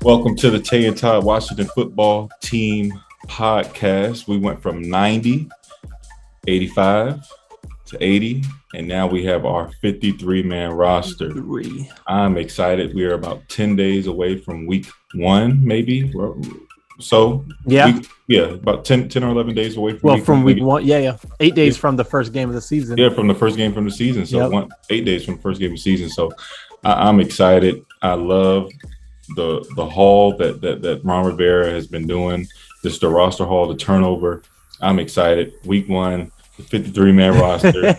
Welcome to the Tay and Todd Washington Football Team Podcast. We went from 90, 85 to 80, and now we have our 53-man roster. I'm excited. We are about 10 days away from week one, maybe. So, about 10 or 11 days away from week one. Yeah. 8 days from the first game of the season. Yeah, from the first game from the season. So 8 days from the first game of the season. So I'm excited. I love the haul that Ron Rivera has been doing. This the roster haul, the turnover. I'm excited. Week one, the 53-man roster.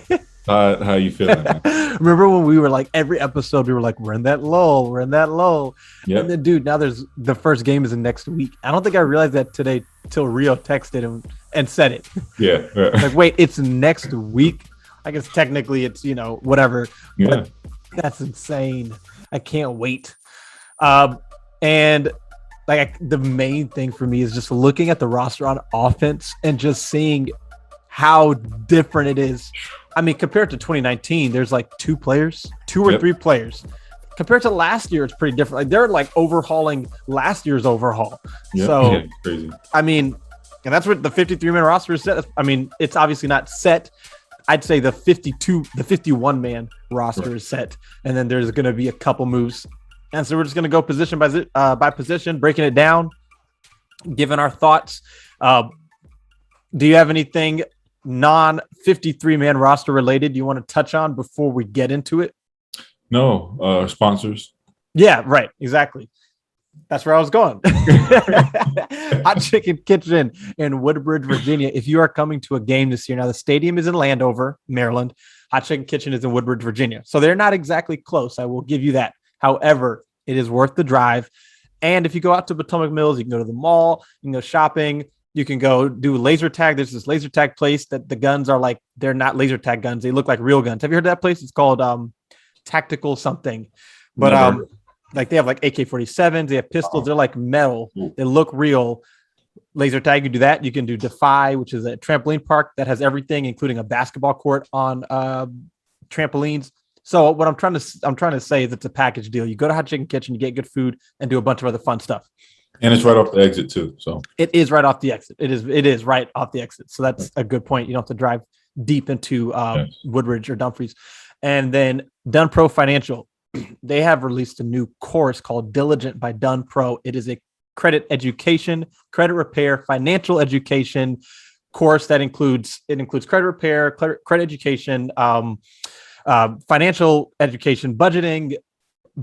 How you feeling, man? Remember when we were like, every episode we were like, we're in that lull. Yep. And then, dude, now the first game is in next week. I don't think I realized that today till Rio texted him and said it. Yeah. Like, wait, it's next week? I guess technically it's, whatever. Yeah. But that's insane. I can't wait. And like the main thing for me is just looking at the roster on offense and just seeing how different it is. I mean, compared to 2019, there's like two or three players. Compared to last year, it's pretty different. Like they're like overhauling last year's overhaul. Yep. So, yeah, crazy. I mean, and that's what the 53-man roster is set. I mean, it's obviously not set. I'd say the 51-man roster is set, and then there's going to be a couple moves. And so we're just going to go position by position, breaking it down, giving our thoughts. Do you have anything non-53-man roster related you want to touch on before we get into it? No, sponsors. Yeah, right. Exactly. That's where I was going. Hot Chikn Kitchn in Woodbridge, Virginia. If you are coming to a game this year, now the stadium is in Landover, Maryland. Hot Chikn Kitchn is in Woodbridge, Virginia. So they're not exactly close. I will give you that. However, it is worth the drive. And if you go out to Potomac Mills, you can go to the mall, you can go shopping, you can go do laser tag. There's this laser tag place that the guns are like, they're not laser tag guns. They look like real guns. Have you heard of that place? It's called Tactical something. But like they have like AK-47s, they have pistols. They're like metal. They look real. Laser tag, you do that. You can do Defy, which is a trampoline park that has everything, including a basketball court on trampolines. So what I'm trying to say is it's a package deal. You go to Hot Chikn Kitchn, you get good food, and do a bunch of other fun stuff. And it's right off the exit too. So it is right off the exit. It is right off the exit. So that's a good point. You don't have to drive deep into Woodbridge or Dumfries. And then Dun Pro Financial, they have released a new course called Diligent by Dun Pro. It is a credit education, credit repair, financial education course that includes credit repair, credit education, financial education, budgeting,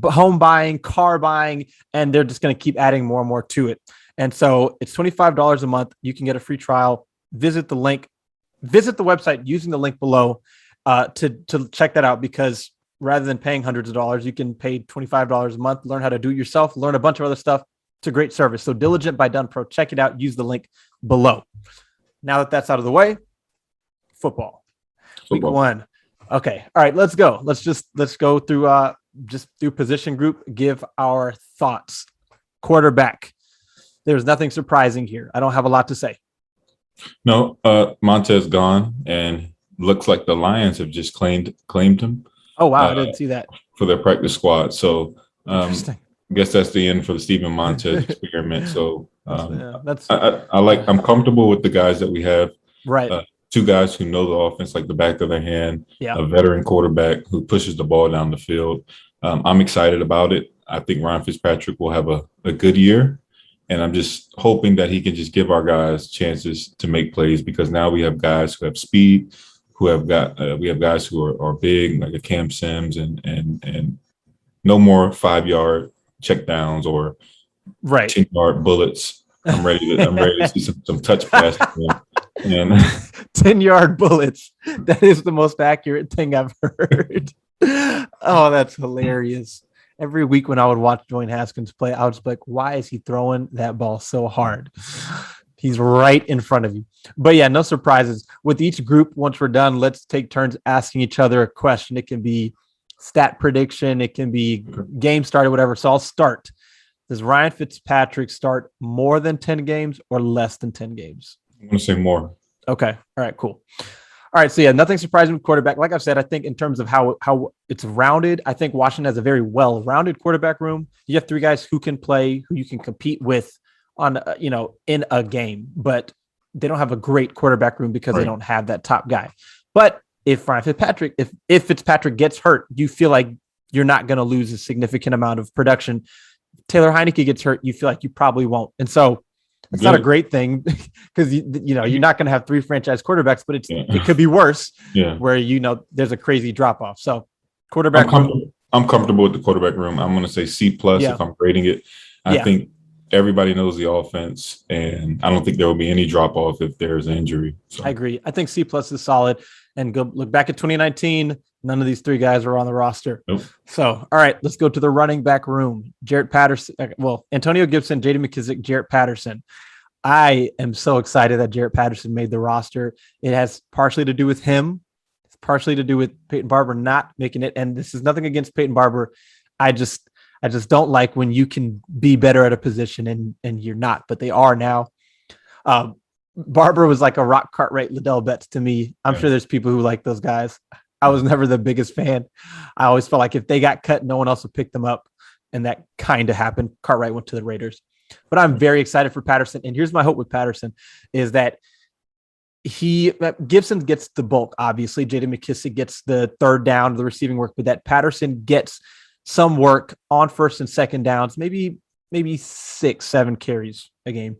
home buying, car buying, and they're just going to keep adding more and more to it. And so it's $25 a month. You can get a free trial. Visit the website using the link below to check that out, because rather than paying hundreds of dollars, you can pay $25 a month, learn how to do it yourself, learn a bunch of other stuff. It's a great service. So Diligent by Dun Pro, check it out. Use the link below. Now that that's out of the way, football. Week one. Okay. All right, let's go. Let's go through through position group, give our thoughts. Quarterback. There's nothing surprising here. I don't have a lot to say. No, Montez gone, and looks like the Lions have just claimed him. Oh wow, I didn't see that. For their practice squad. So I guess that's the end for the Steven Montez experiment. So I'm comfortable with the guys that we have. Right. Two guys who know the offense like the back of their hand, yeah. A veteran quarterback who pushes the ball down the field. I'm excited about it. I think Ryan Fitzpatrick will have a good year, and I'm just hoping that he can just give our guys chances to make plays, because now we have guys who have speed, we have guys who are big, like a Cam Sims, and no more 5-yard check downs or 10-yard bullets. I'm ready to see some touch passes. And 10-yard bullets. That is the most accurate thing I've heard. Oh, that's hilarious. Every week when I would watch Dwayne Haskins play, I would just be like, why is he throwing that ball so hard? He's right in front of you. But yeah, no surprises. With each group, once we're done, let's take turns asking each other a question. It can be stat prediction. It can be game start or whatever. So I'll start. Does Ryan Fitzpatrick start more than 10 games or less than 10 games? I'm going to say more. Okay. All right, cool. All right, so yeah, nothing surprising with quarterback. Like I've said, I think in terms of how it's rounded, I think Washington has a very well-rounded quarterback room. You have three guys who can play, who you can compete with on in a game, but they don't have a great quarterback room because they don't have that top guy. But if Ryan Fitzpatrick, if Fitzpatrick gets hurt, you feel like you're not going to lose a significant amount of production. Taylor Heineke gets hurt, you feel like you probably won't, and so it's not a great thing because you're not going to have three franchise quarterbacks, but it could be worse. Where there's a crazy drop off. So quarterback I'm comfortable with the quarterback room. I'm going to say C+ if I'm grading it. I think everybody knows the offense, and I don't think there will be any drop off if there's an injury. So. I agree. I think C+ is solid. And go look back at 2019. None of these three guys were on the roster. Nope. So, all right, let's go to the running back room. Jarrett Patterson. Well, Antonio Gibson, J.D. McKissic, Jarrett Patterson. I am so excited that Jarrett Patterson made the roster. It has partially to do with him. It's partially to do with Peyton Barber not making it. And this is nothing against Peyton Barber. I just don't like when you can be better at a position and you're not, but they are now. Barber was like a Rock Cartwright, Liddell Betts to me. I'm sure there's people who like those guys. I was never the biggest fan. I always felt like if they got cut, no one else would pick them up. And that kind of happened. Cartwright went to the Raiders. But I'm very excited for Patterson. And here's my hope with Patterson is that Gibson gets the bulk, obviously. J.D. McKissic gets the third down, the receiving work, but that Patterson gets some work on first and second downs, maybe 6-7 carries a game.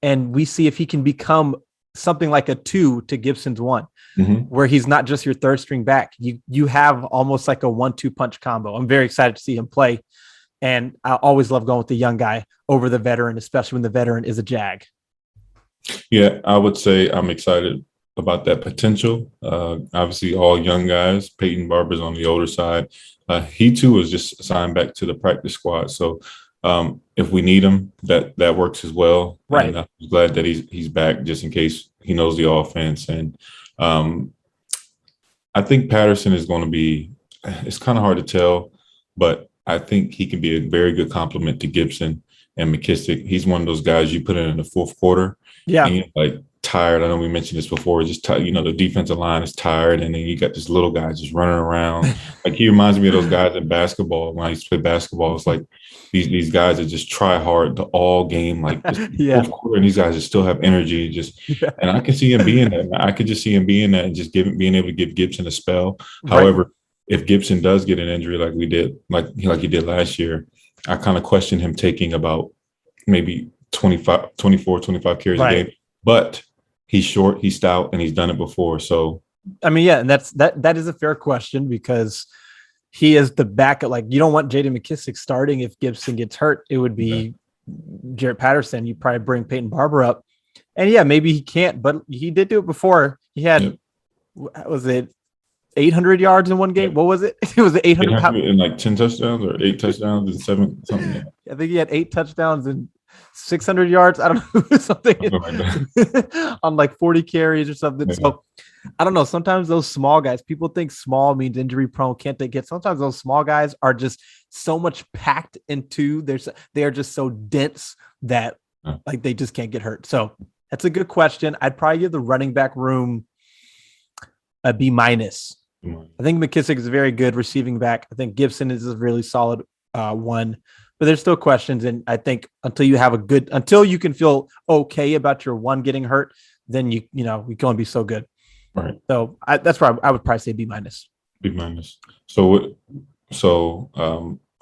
And we see if he can become something like a 2 to Gibson's 1, where he's not just your third string back. You have almost like a 1-2 punch combo. I'm very excited to see him play. And I always love going with the young guy over the veteran, especially when the veteran is a Jag. Yeah, I would say I'm excited about that potential. Obviously, all young guys. Peyton Barber's on the older side. He, too, is just signed back to the practice squad. So if we need him, that works as well. Right. And I'm glad that he's back just in case he knows the offense. And I think Patterson is going to be – it's kind of hard to tell, but I think he can be a very good complement to Gibson and McKissic. He's one of those guys you put in the fourth quarter. Yeah. And you're like tired. I know we mentioned this before. Just the defensive line is tired, and then you got this little guy just running around. Like he reminds me of those guys in basketball when I used to play basketball. It's like these guys that just try hard the all game, like fourth quarter, and these guys just still have energy. And I can see him being that. I could just see him being that and just being able to give Gibson a spell. Right. However, if Gibson does get an injury like we did, like he did last year, I kind of question him taking about maybe 24, 25 carries a game. But he's short, he's stout, and he's done it before. So I mean, yeah, and that is a fair question because he is the backup. Like you don't want J.D. McKissic starting if Gibson gets hurt. It would be Jarrett Patterson. You probably bring Peyton Barber up, and yeah, maybe he can't, but he did do it before. He had was it 800 yards in one game? What was it? It was 800 and like 10 touchdowns or 8 touchdowns and 7 something. Like I think he had 8 touchdowns and 600 yards. I don't know, something like on like 40 carries or something. Yeah. So I don't know. Sometimes those small guys, people think small means injury prone. Can't they get? Sometimes those small guys are just so much packed into. They are just so dense that like they just can't get hurt. So that's a good question. I'd probably give the running back room a B-. I think McKissic is a very good receiving back. I think Gibson is a really solid one, but there's still questions. And I think until you can feel okay about your one getting hurt, then we can only be so good. Right. So that's why I would probably say B-. B-. So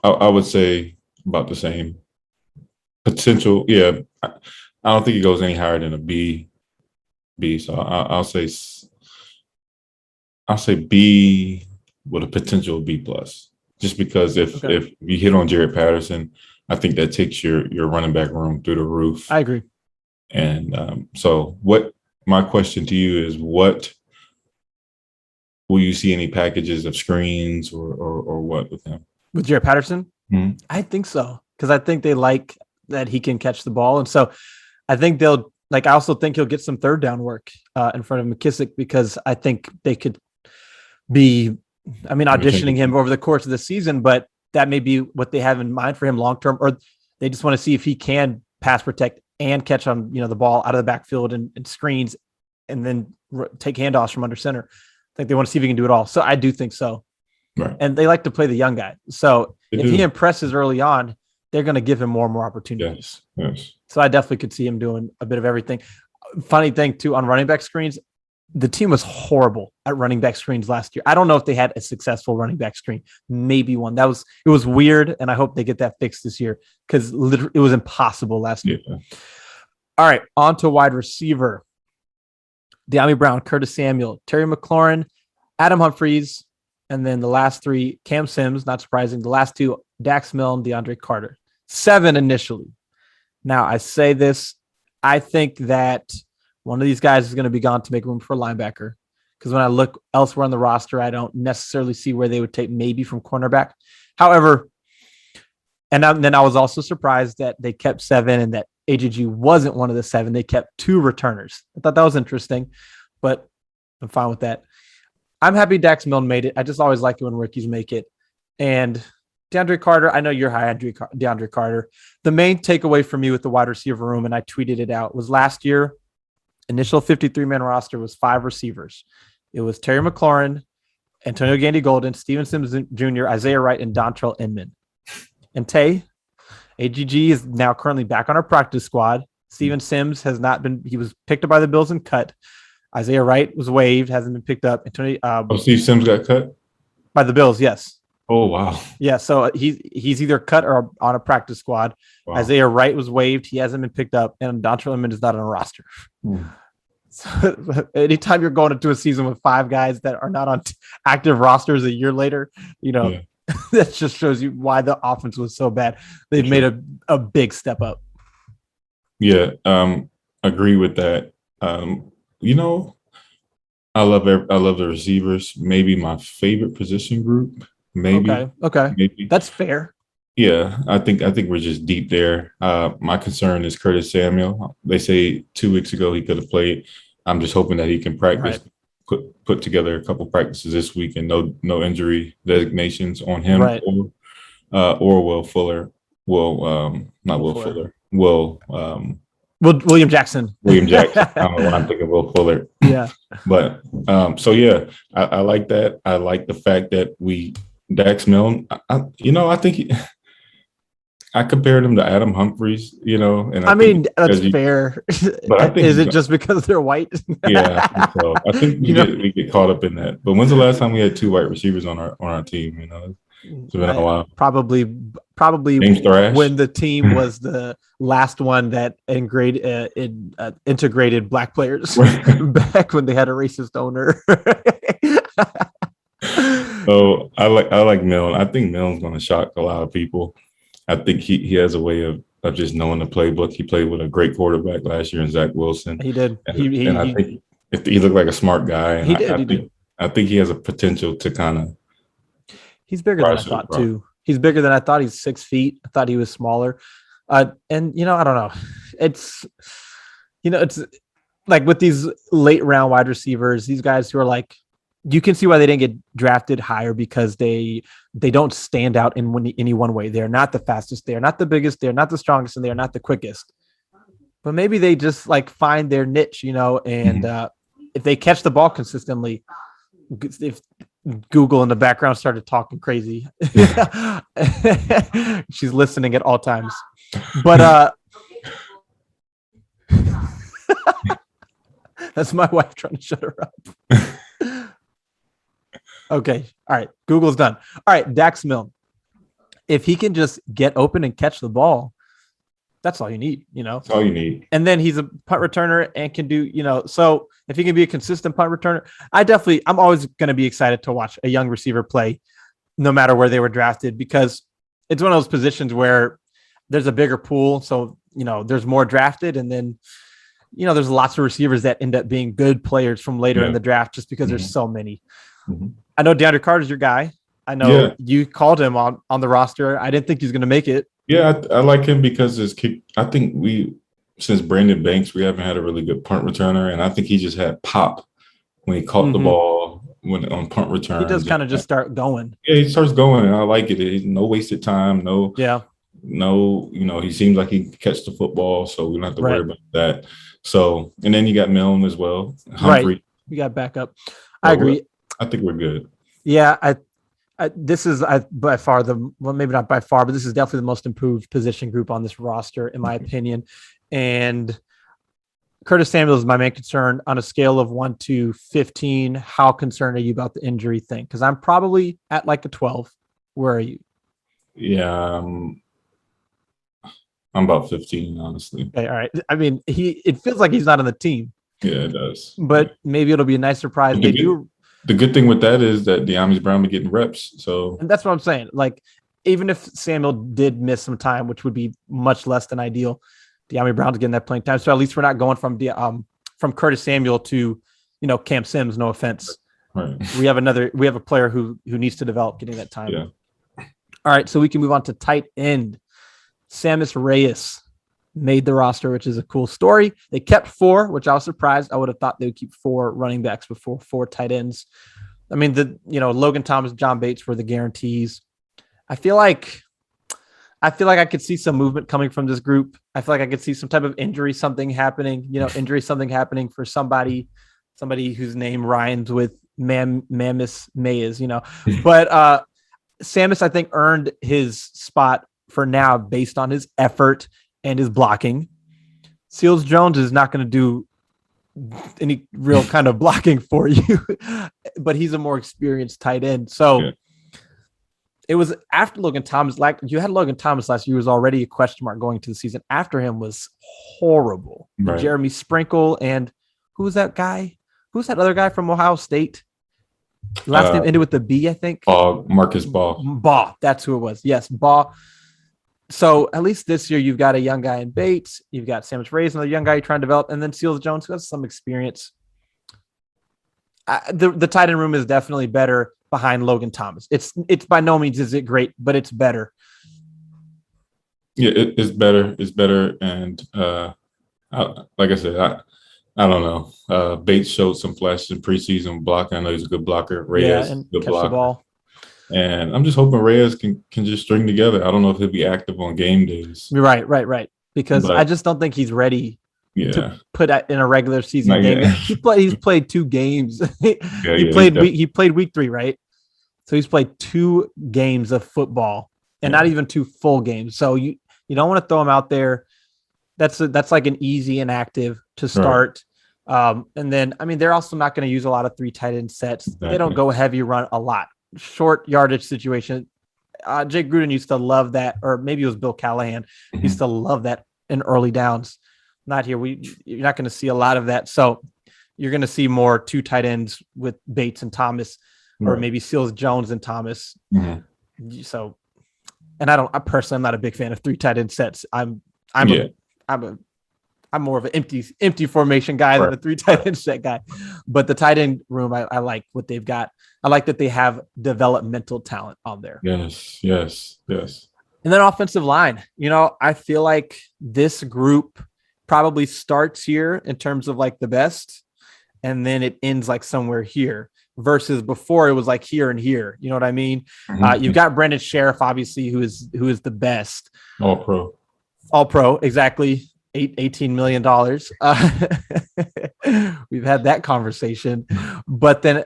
I would say about the same potential. Yeah. I don't think it goes any higher than a B. So I'll say B with a potential B+, just because if you hit on Jarrett Patterson, I think that takes your running back room through the roof. I agree. And so my question to you is, what will you see any packages of screens or what with him? With Jarrett Patterson? Mm-hmm. I think so, because I think they like that he can catch the ball. And so I think I also think he'll get some third down work in front of McKissic, because I think they could be, auditioning him over the course of the season, but that may be what they have in mind for him long-term, or they just want to see if he can pass protect and catch on, the ball out of the backfield and screens and then take handoffs from under center. I think they want to see if he can do it all. So I do think so. Right. And they like to play the young guy. So if he impresses early on, they're going to give him more and more opportunities. Yes. So I definitely could see him doing a bit of everything. Funny thing too, on running back screens, the team was horrible at running back screens last year. I don't know if they had a successful running back screen, maybe one. It was weird. And I hope they get that fixed this year because it was impossible last year. Yeah. All right. On to wide receiver. De'Ami Brown, Curtis Samuel, Terry McLaurin, Adam Humphries, and then the last 3, Cam Sims, not surprising. The last 2, Dax Milne, DeAndre Carter. 7 initially. Now, I say this, I think that one of these guys is going to be gone to make room for a linebacker. Because when I look elsewhere on the roster, I don't necessarily see where they would take maybe from cornerback. However, and then I was also surprised that they kept 7 and that AGG wasn't one of the 7. They kept 2 returners. I thought that was interesting, but I'm fine with that. I'm happy Dax Milne made it. I just always like it when rookies make it. And DeAndre Carter, I know you're high on DeAndre Carter. The main takeaway for me with the wide receiver room, and I tweeted it out, was last year, initial 53-man roster was 5 receivers. It was Terry McLaurin, Antonio Gandy-Golden, Steven Sims Jr., Isaiah Wright, and Dontrell Inman. And AGG is now currently back on our practice squad. Steven Sims has not been, he was picked up by the Bills and cut. Isaiah Wright was waived, hasn't been picked up. Steve Sims got cut by the Bills. Yes. Oh, wow. Yeah. So he's either cut or on a practice squad. Wow. Isaiah Wright was waived. He hasn't been picked up, and Dontrell Inman is not on a roster. So anytime you're going into a season with 5 guys that are not on active rosters a year later, that just shows you why the offense was so bad. They've made a big step up. Yeah. Agree with that. I love the receivers. Maybe my favorite position group. Maybe. Okay. Maybe. That's fair. Yeah, I think we're just deep there. My concern is Curtis Samuel. They say 2 weeks ago he could have played. I'm just hoping that he can practice, put together a couple practices this week, and no injury designations on him or Will Fuller. Not Will Fuller. William Jackson. William Jackson. I don't know why I'm thinking Will Fuller. Yeah. But I like that. I like the fact that Dax Milne, I think I compared him to Adam Humphries, and I mean that's fair. But I think is it just because they're white? Yeah, I think so. I think we get caught up in that. But when's the last time we had 2 white receivers on our team? It's been a while. Probably when the team was the last one that integrated black players back when they had a racist owner. So I like Milne. I think Milne's going to shock a lot of people. I think he has a way of just knowing the playbook. He played with a great quarterback last year in Zach Wilson. He did. And I think he looked like a smart guy. And I think he has a potential to kind of. He's bigger than I thought too. He's bigger than I thought. He's 6 feet. I thought he was smaller. And I don't know. It's like with these late round wide receivers, these guys who are like, you can see why they didn't get drafted higher because they don't stand out in any one way. They're not the fastest. They're not the biggest. They're not the strongest, and they're not the quickest. But maybe they just like find their niche, and if they catch the ball consistently, if Google in the background started talking crazy, she's listening at all times. But that's my wife trying to shut her up. Okay. All right. Google's done. All right. Dax Milne. If he can just get open and catch the ball, that's all you need, That's all you need. And then he's a punt returner and can do, so if he can be a consistent punt returner, I'm always going to be excited to watch a young receiver play no matter where they were drafted, because it's one of those positions where there's a bigger pool. So, there's more drafted, and then, there's lots of receivers that end up being good players from later in the draft just because there's so many. Mm-hmm. I know DeAndre Carter's your guy. I know you called him on the roster. I didn't think he was going to make it. Yeah, I like him because I think since Brandon Banks, we haven't had a really good punt returner, and I think he just had pop when he caught the ball on punt return. He does kind of just start going. Yeah, he starts going, and I like it. No wasted time. No. Yeah. No, he seems like he can catch the football, so we don't have to worry Right. about that. So, and then you got Milne as well, Right. Humphrey. You got backup. I So agree. I think we're good. Yeah. This is by far maybe not by far, but this is definitely the most improved position group on this roster, in my opinion. And Curtis Samuel is my main concern on a scale of 1 to 15. How concerned are you about the injury thing? Because I'm probably at like a 12. Where are you? Yeah, I'm about 15, honestly. Okay, all right. I mean, it feels like he's not on the team, Yeah, it does. Yeah. but maybe it'll be a nice surprise. But They do, the good thing with that is that De'Ami Brown be getting reps. So and that's what I'm saying. Like, even if Samuel did miss some time, which would be much less than ideal, De'Ami Brown's getting that playing time. So at least we're not going from Curtis Samuel to Cam Sims. No offense. right. We have a player who needs to develop getting that time. Yeah. All right, so we can move on to tight end. Samus Reyes made the roster, which is a cool story. They kept 4, which I was surprised. I would have thought they would keep 4 running backs before 4 tight ends. I mean, Logan Thomas, John Bates were the guarantees. I feel like I could see some movement coming from this group. I feel like I could see some type of injury, something happening for somebody whose name rhymes with Mammoth Mays, But Samus, I think, earned his spot for now based on his effort and his blocking. Seals Jones is not going to do any real kind of blocking for you, but he's a more experienced tight end. So yeah. It was after Logan Thomas. Like you had Logan Thomas last year, was already a question mark going to the season. After him was horrible. Right. Jeremy Sprinkle and who was that guy? Who's that other guy from Ohio State? Last name ended with the B, I think. Marcus Baugh. Baugh, that's who it was. Yes, Baugh. So at least this year you've got a young guy in Bates, you've got Samus Reyes, another young guy you're trying to develop, and then Seals Jones, who has some experience. The tight end room is definitely better behind Logan Thomas. It's by no means is it great, but it's better. Yeah, it's better. It's better, and like I said, I don't know. Bates showed some flashes in preseason blocking. I know he's a good blocker. Reyes, and good catch blocker. The ball. And I'm just hoping Reyes can just string together. I don't know if he'll be active on game days. Right. Because I just don't think he's ready to put in a regular season game. He's played 2 games. He played week 3, right? So he's played 2 games of football and not even 2 full games. So you don't want to throw him out there. That's like an easy inactive to start. Right. And then, I mean, they're also not going to use a lot of 3 tight end sets. Exactly. They don't go heavy run a lot. Short yardage situation. Jake Gruden used to love that, or maybe it was Bill Callahan. He used to love that in early downs. Not here. You're not going to see a lot of that. So you're going to see more 2 tight ends with Bates and Thomas, or maybe Seals Jones and Thomas. Mm-hmm. So, and I personally, I'm not a big fan of 3 tight end sets. I'm more of an empty formation guy than a 3 tight end set guy. But the tight end room, I like what they've got. I like that they have developmental talent on there. Yes. And then offensive line. I feel like this group probably starts here in terms of like the best, and then it ends like somewhere here. Versus before it was like here and here. You know what I mean? Mm-hmm. You've got Brendan Sheriff, obviously, who is the best. All pro, exactly. $18 million. We've had that conversation. But then,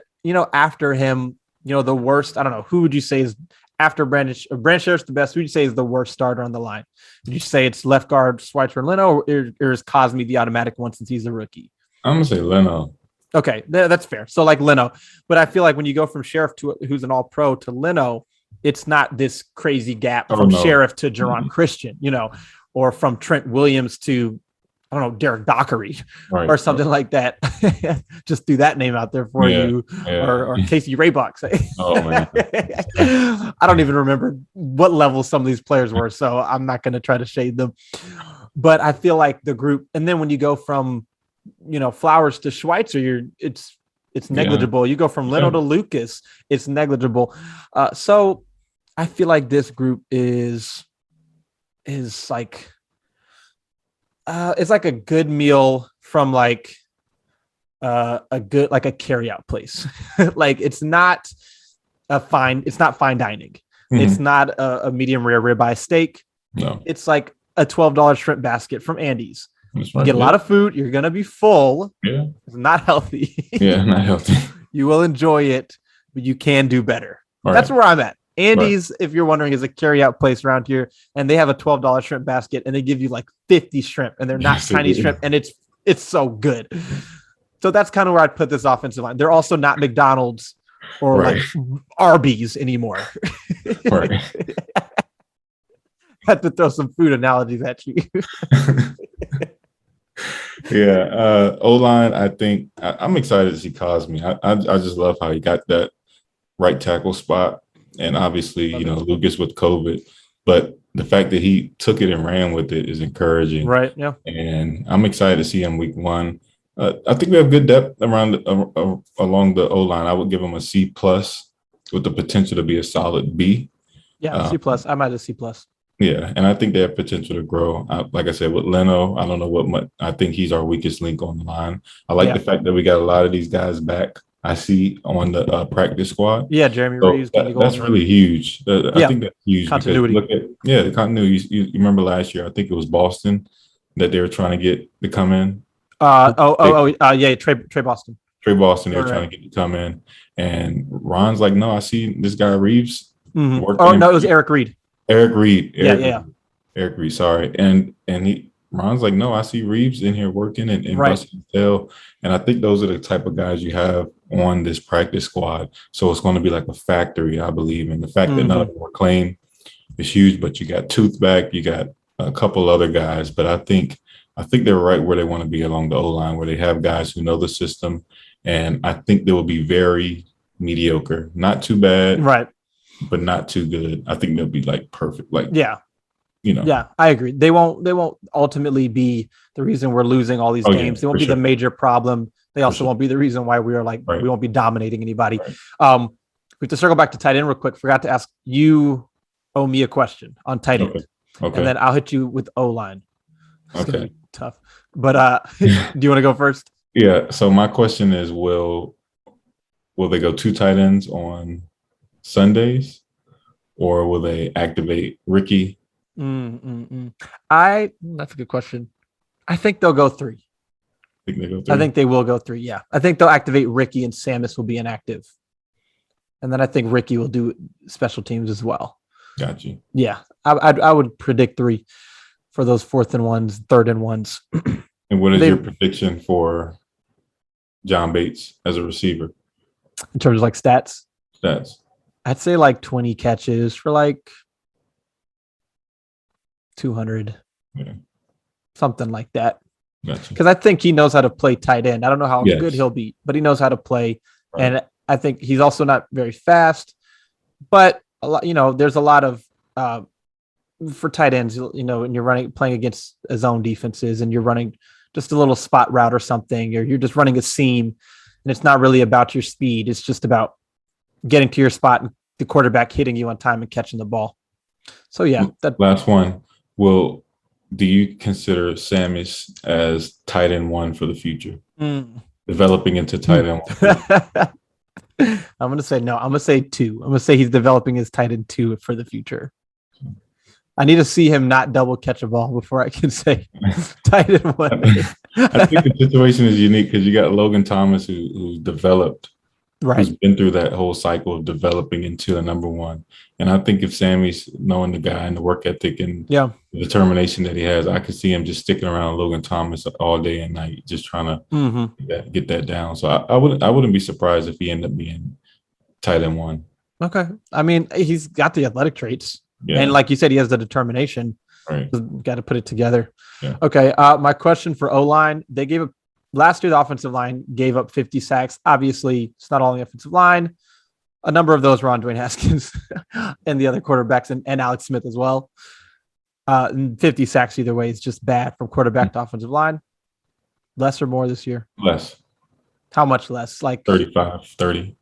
after him, the worst, I don't know, who would you say is after Brandon Sheriff's the best? Who would you say is the worst starter on the line? Would you say it's left guard Schweitzer and Leno, or is Cosme the automatic one since he's a rookie? I'm going to say Leno. Okay, that's fair. So like Leno. But I feel like when you go from Sheriff to who's an all pro to Leno, it's not this crazy gap from Sheriff to Jerron Christian, or from Trent Williams to, I don't know, Derek Dockery or something like that. Just threw that name out there for you. Yeah. Or Casey Raybock. Oh, man. I don't even remember what level some of these players were, so I'm not going to try to shade them. But I feel like the group, and then when you go from, Flowers to Schweitzer, it's negligible. You go from Leno to Lucas, it's negligible. So I feel like this group is like it's like a good meal from like a good, like a carry out place. Like it's not fine dining. Mm-hmm. It's not a medium rare ribeye steak. No, It's like a $12 shrimp basket from Andy's. that's You right. get a lot of food. You're going to be full. Yeah, It's not healthy. yeah, not healthy. You will enjoy it, but you can do better. That's Right, where I'm at. right. Andy's, if you're wondering, is a carry-out place around here, and they have a $12 shrimp basket, and they give you like 50 shrimp, and they're not Yes, they tiny do. shrimp, and it's so good. So that's kind of where I'd put this offensive line. They're also not McDonald's or Right, like Arby's anymore. right. Had to throw some food analogies at you. Yeah, O line. I think I'm excited to see Cosme. I just love how he got that right tackle spot, and obviously, Lucas with COVID, but the fact that he took it and ran with it is encouraging. Right. Yeah. And I'm excited to see him week one. I think we have good depth around along the O line. I would give him a C plus with the potential to be a solid B. Yeah. C plus. I'm at a C plus. Yeah, and I think they have potential to grow. Like I said, with Leno, I don't know what much. I think he's our weakest link on the line. I like the fact that we got a lot of these guys back. I see on the practice squad. Yeah, Jeremy So Reeves. that's really huge. I think that's huge. Continuity. Because look at the continuity. You remember last year? I think it was Boston that they were trying to get to come in. Yeah, Trey Boston. Trey Boston. They were trying to get to come in, and Ron's like, no, I see this guy Reeves. Mm-hmm. Oh no, it was Eric Reed. Eric Reed. Eric Reed, sorry. And Ron's like, no, I see Reeves in here working and busting his tail. And I think those are the type of guys you have on this practice squad. So it's going to be like a factory, I believe. And the fact that none of them were claimed is huge, but you got Tooth back, you got a couple other guys. But I think they're right where they want to be along the O-line, where they have guys who know the system. And I think they will be very mediocre. Not too bad. Right. But not too good. I think they'll be like perfect. Like, yeah, I agree. They won't ultimately be the reason we're losing all these games. They won't be the major problem. They also won't be the reason why we are like, we won't be dominating anybody. Right. We have to circle back to tight end real quick. Forgot to ask you, owe me a question on tight end. Okay. And then I'll hit you with O-line. It's gonna be tough. But do you want to go first? Yeah. So my question is, will they go 2 tight ends on Sundays, or will they activate Ricky? That's a good question. I think they'll go 3. I think they will go 3. Yeah, I think they'll activate Ricky and Samus will be inactive, and then I think Ricky will do special teams as well. Got you. Yeah, I would predict 3 for those 4th and 1s, 3rd and 1s. And what is your prediction for John Bates as a receiver in terms of like stats? I'd say like 20 catches for like 200, something like that. Because I think he knows how to play tight end. I don't know how good he'll be, but he knows how to play. Right. And I think he's also not very fast, but a lot, there's a lot of for tight ends, when you're playing against zone defenses and you're running just a little spot route or something, or you're just running a seam and it's not really about your speed. It's just about getting to your spot and the quarterback hitting you on time and catching the ball. So yeah. Last one. Do you consider Samus as tight end 1 for the future? Developing into tight end 1? I'm going to say no. I'm going to say 2. I'm going to say he's developing as tight end 2 for the future. I need to see him not double catch a ball before I can say tight end 1. I think the situation is unique because you got Logan Thomas who's developed. Right. Who's been through that whole cycle of developing into a number 1. And I think if Sammy's knowing the guy and the work ethic and the determination that he has, I could see him just sticking around Logan Thomas all day and night, just trying to get that down. So I wouldn't be surprised if he ended up being tight end 1. Okay. I mean, he's got the athletic traits. Yeah. And like you said, he has the determination. Right. Got to put it together. Yeah. Okay. My question for O-line, they gave up last year, the offensive line gave up 50 sacks. Obviously, it's not all the offensive line. A number of those were on Dwayne Haskins and the other quarterbacks and Alex Smith as well. 50 sacks either way is just bad from quarterback to offensive line. Less or more this year? Less. How much less? Like 35, 30.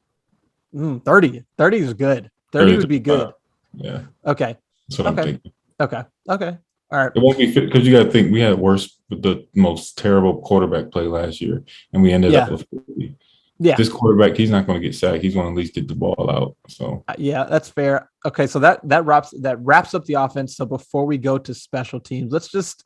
30. 30 is good. 30 would be good. Yeah. Okay. That's what I'm thinking. Okay. All right. It won't be fit because you got to think we had the most terrible quarterback play last year, and we ended up with 40. Yeah. This quarterback, he's not going to get sacked. He's going to at least get the ball out. So Yeah, that's fair. Okay, so that wraps up the offense. So before we go to special teams, let's just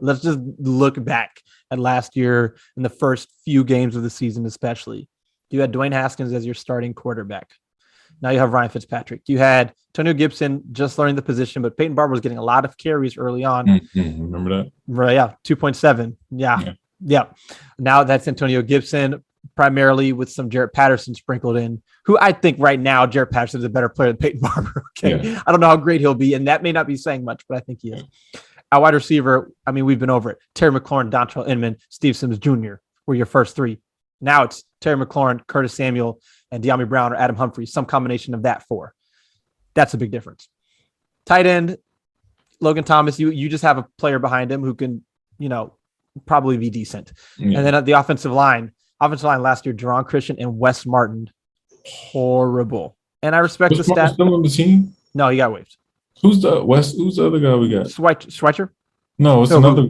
let's just look back at last year in the first few games of the season, especially. You had Dwayne Haskins as your starting quarterback. Now you have Ryan Fitzpatrick. You had Antonio Gibson just learning the position, but Peyton Barber was getting a lot of carries early on. remember that? Right, yeah, 2.7. Yeah. Now that's Antonio Gibson, primarily with some Jarrett Patterson sprinkled in, who I think right now Jarrett Patterson is a better player than Peyton Barber. Okay. Yeah. I don't know how great he'll be, and that may not be saying much, but I think he is. Our wide receiver, I mean, we've been over it. Terry McLaurin, Dontrell Inman, Steve Sims Jr. were your first three. Now it's Terry McLaurin, Curtis Samuel, and De'Ami Brown or Adam Humphries, some combination of that four. That's a big difference. Tight end, Logan Thomas, you just have a player behind him who can, probably be decent. Yeah. And then at the offensive line last year, Jerron Christian and Wes Martin, horrible. And I respect the stat. Still on the team? No, he got waived. Who's the other guy we got? Schweitzer? No, it's another.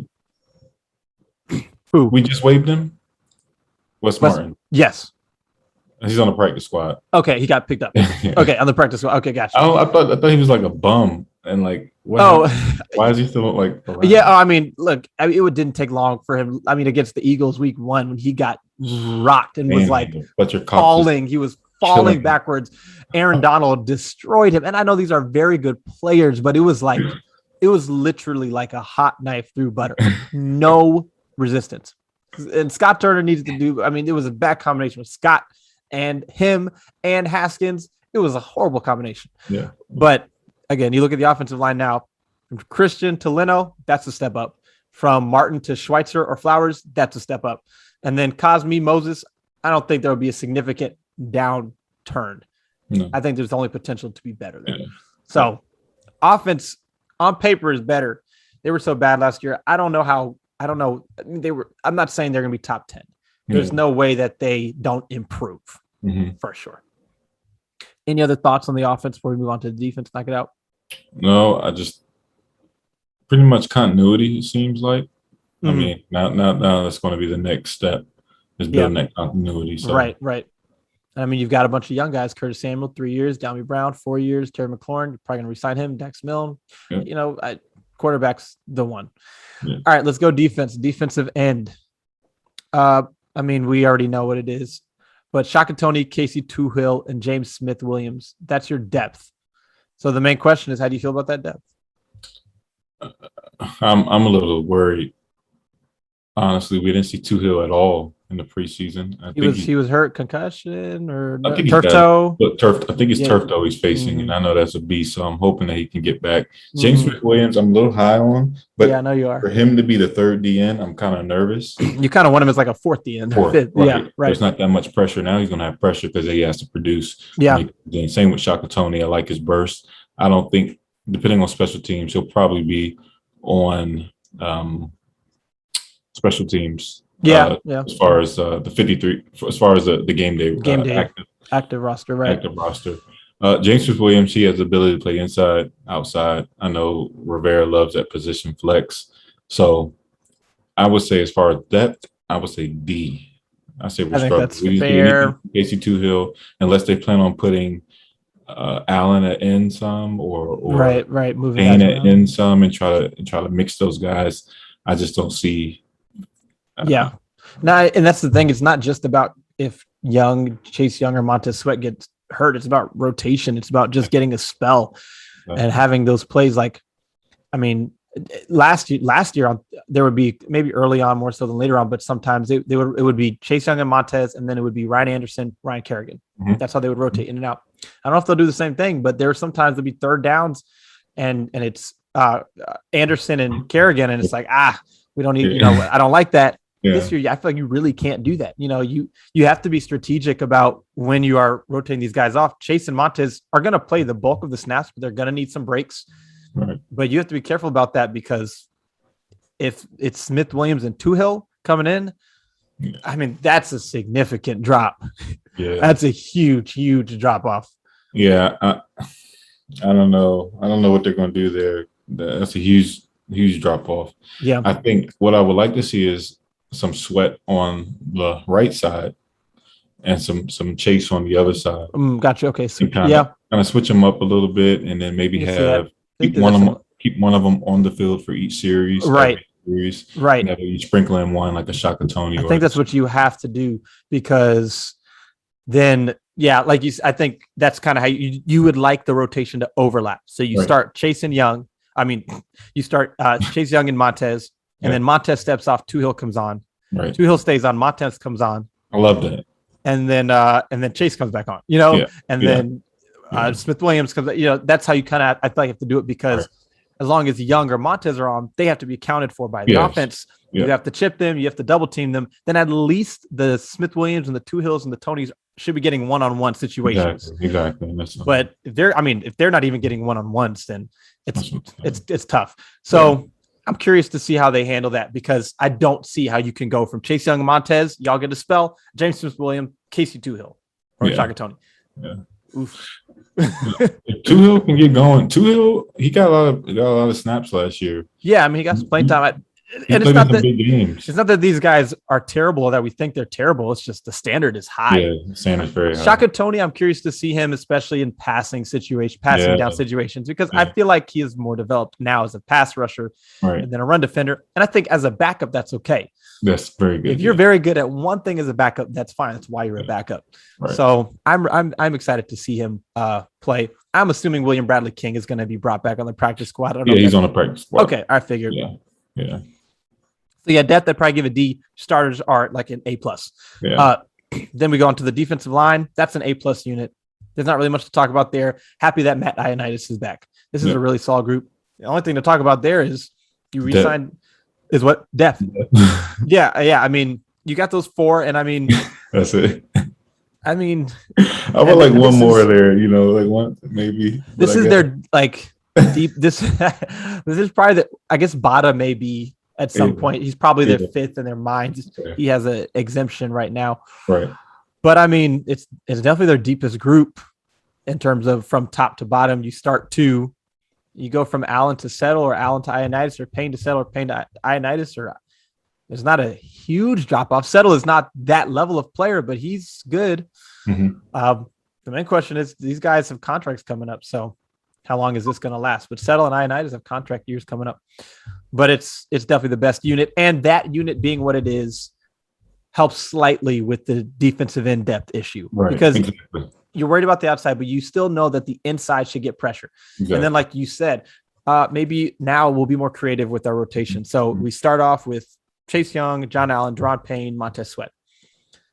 Who? We just waived him? Wes Martin. Yes. He's on the practice squad. Okay, he got picked up. Okay, on the practice squad. Okay, gotcha. I thought he was like a bum and like. Why is he still like? Around? Yeah, I mean, look, it didn't take long for him. I mean, against the Eagles week 1 when he got rocked and was like falling. He was falling backwards. Aaron Donald destroyed him, and I know these are very good players, but it was literally like a hot knife through butter. No resistance. And Scott Turner needed to do. I mean, it was a bad combination with Scott and him and Haskins. It was a horrible combination. Yeah. But again, you look at the offensive line now, from Christian to Leno, that's a step up. From Martin to Schweitzer or Flowers, that's a step up. And then Cosme, Moses, I don't think there will be a significant downturn. No. I think there's only potential to be better there. Yeah. So offense on paper is better. They were so bad last year. I don't know. I mean, I'm not saying they're going to be top 10. There's no way that they don't improve for sure. Any other thoughts on the offense before we move on to the defense? Knock it out. No, I just pretty much continuity. It seems like. I mean, now that's going to be the next step is building that continuity. So. Right. I mean, you've got a bunch of young guys: Curtis Samuel, 3 years; De'Ami Brown, 4 years; Terry McLaurin, you're probably going to re-sign him; Dax Milne. Yeah. Quarterback's the one. Yeah. All right, let's go defense. Defensive end. I mean, we already know what it is, but Shaka Toney, Casey Toohill, and James Smith-Williams, that's your depth. So the main question is, how do you feel about that depth? I'm a little worried. Honestly, we didn't see Toohill at all in the preseason. He was hurt, concussion, or turf toe. I think it's turf toe he's facing, and I know that's a beast. So I'm hoping that he can get back. James Smith-Williams, I'm a little high on, but I know you are. For him to be the third DN, I'm kind of nervous. You kind of want him as like a fourth DN. Right. Yeah, right. There's not that much pressure now. He's going to have pressure because he has to produce. Yeah. Same with Shaka Toney. I like his burst. I don't think, depending on special teams, he'll probably be on special teams. As far as the 53, as far as the game day active roster, right? Active roster. James Smith-Williams, he has the ability to play inside, outside. I know Rivera loves that position flex. So I would say, as far as depth, I would say D. I say we're struggling. That's fair. Casey Toohill, unless they plan on putting Allen at end some or moving Payne at end some and try to mix those guys. I just don't see. And that's the thing. It's not just about if Chase Young or Montez Sweat gets hurt. It's about rotation. It's about just getting a spell and having those plays. Like, I mean, last year there would be maybe early on more so than later on, but sometimes it would be Chase Young and Montez, and then it would be Ryan Anderson, Ryan Kerrigan. That's how they would rotate in and out. I don't know if they'll do the same thing, but there are sometimes there'll be third downs and it's Anderson and Kerrigan, and it's like, we don't need, I don't like that. Yeah. This year, I feel like you really can't do that. You have to be strategic about when you are rotating these guys off. Chase and Montez are going to play the bulk of the snaps, but they're going to need some breaks. Right. But you have to be careful about that, because if it's Smith-Williams and Toohill coming in, I mean, that's a significant drop. Yeah, that's a huge drop off. Yeah, I don't know. I don't know what they're going to do there. That's a huge drop off. Yeah, I think what I would like to see is some Sweat on the right side, and some Chase on the other side. Gotcha. Okay. So, And kind of switch them up a little bit, and then maybe have keep one of them on the field for each series. Right. Right. And you sprinkle in one like a Shakatoni. I think that's what you have to do, because then, like I think that's kind of how you would like the rotation to overlap. So you start Chase and Young. I mean, you start Chase Young and Montez, and then Montez steps off. Toohill comes on. Right. Toohill stays on. Montez comes on. I love that. And then Chase comes back on. Then Smith Williams comes. That's how you kind of I feel like you have to do it, because as long as Young or Montez are on, they have to be accounted for by the offense. You have to chip them. You have to double team them. Then at least the Smith Williams and the Toohills and the Tonys should be getting one-on-one situations. Exactly. But if they're not even getting one-on-ones, then it's tough. So I'm curious to see how they handle that, because I don't see how you can go from Chase Young and Montez, y'all get a spell, James Smith Williams, Casey Toohill, or Shakatoni. Yeah. Oof. If Toohill can get going, Toohill, he got a lot of snaps last year. Yeah, I mean, he got some playing time. And it's not that these guys are terrible or that we think they're terrible. It's just the standard is high. Yeah, the standard is very high. Shakatoni, I'm curious to see him, especially in passing down situations, because I feel like he is more developed now as a pass rusher than a run defender. And I think as a backup, that's okay. That's very good. If you're very good at one thing as a backup, that's fine. That's why you're a backup. Right. So I'm excited to see him play. I'm assuming William Bradley King is going to be brought back on the practice squad. I don't know. Yeah, he's on the practice squad. Okay, I figured. Yeah. So depth, I'd probably give a D. Starters are like an A+. Yeah. Then we go on to the defensive line. That's an A+ unit. There's not really much to talk about there. Happy that Matt Ioannidis is back. This is a really solid group. The only thing to talk about there is you re-signed is what? Depth. Yeah. I mean, you got those 4, and I mean that's it. I mean, I would like one more there, like one maybe. This is their like deep. This is probably I guess Bada may be at some point. He's probably their 5th in their minds. He has an exemption right now. Right. But I mean, it's definitely their deepest group in terms of from top to bottom. You start 2, you go from Allen to Settle, or Allen to Ioannidis, or Payne to Settle, or Payne to Ioannidis, or there's not a huge drop off. Settle is not that level of player, but he's good. Mm-hmm. The main question is, these guys have contracts coming up. So how long is this going to last? But Settle and Ioannidis have contract years coming up. But it's definitely the best unit. And that unit being what it is helps slightly with the defensive in-depth issue. Right. Because you're worried about the outside, but you still know that the inside should get pressure. Exactly. And then, like you said, maybe now we'll be more creative with our rotation. So we start off with Chase Young, John Allen, Deron Payne, Montez Sweat.